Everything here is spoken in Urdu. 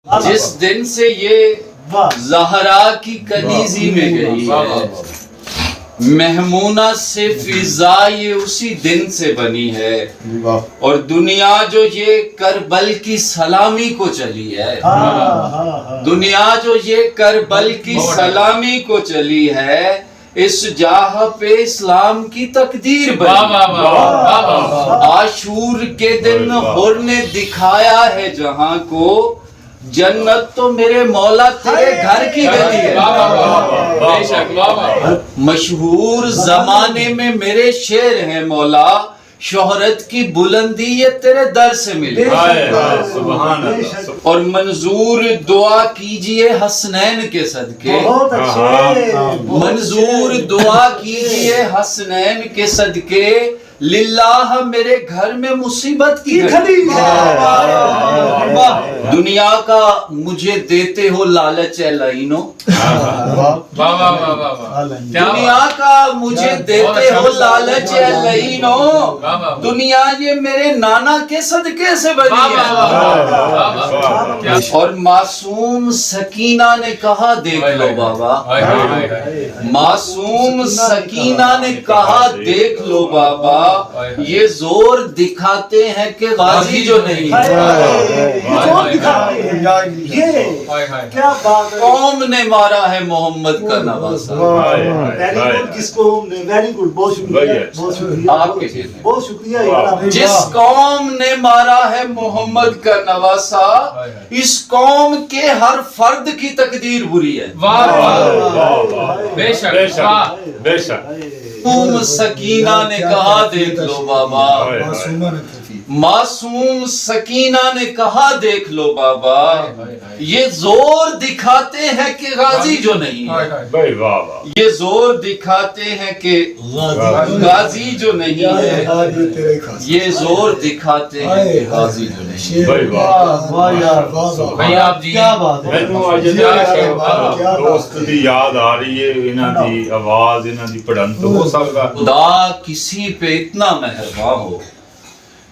جس دن سے یہ زہرا کی کنیزی میں گئی ہے، مہمونہ سے فضا یہ اسی دن سے بنی ہے، اور دنیا جو یہ کربل کی سلامی کو چلی ہے، دنیا جو یہ کربل کی سلامی کو چلی ہے، اس جاہ پہ اسلام کی تقدیر بنی۔ عاشور کے دن حر نے دکھایا ہے جہاں کو، جنت تو میرے مولا تیرے گھر کی گلی ہے۔ مشہور زمانے میں میرے شعر ہیں مولا، شہرت کی بلندی یہ تیرے در سے ملی۔ اور منظور دعا کیجئے حسنین کے صدقے، منظور دعا کیجئے حسنین کے صدقے، للہ میرے گھر میں مصیبت کی گھڑی ہے۔ دنیا کا مجھے دیتے ہو لالچ اے لعینو، دنیا کا مجھے دیتے ہو لالچ اے لعینو، دنیا یہ میرے نانا کے صدقے سے بنی ہے۔ اور معصوم سکینہ نے کہا دیکھ لو بابا، معصوم سکینہ نے کہا دیکھ لو بابا، یہ زور دکھاتے ہیں کہ غازی جو نہیں قوم نے مارا ہے محمد کا نواسا۔ جس قوم نے مارا ہے محمد کا نواسا، اس قوم کے ہر فرد کی تقدیر بری ہے۔ بے شک بے شک۔ معصوم سکینہ نے کہا دیکھ لو بابا، معصوم سکینہ نے کہا دیکھ لو بابا، یہ زور دکھاتے ہیں کہ غازی جو نہیں ہے، یہ زور دکھاتے ہیں کہ غازی جو نہیں ہے، یہ زور دکھاتے ہیں کہ غازی جو نہیں ہے۔ دوست دی یاد آ رہی ہے، انہاں دی آواز انہاں دی پڑھن تو ہو سکتا خدا کسی پہ اتنا مہربان ہو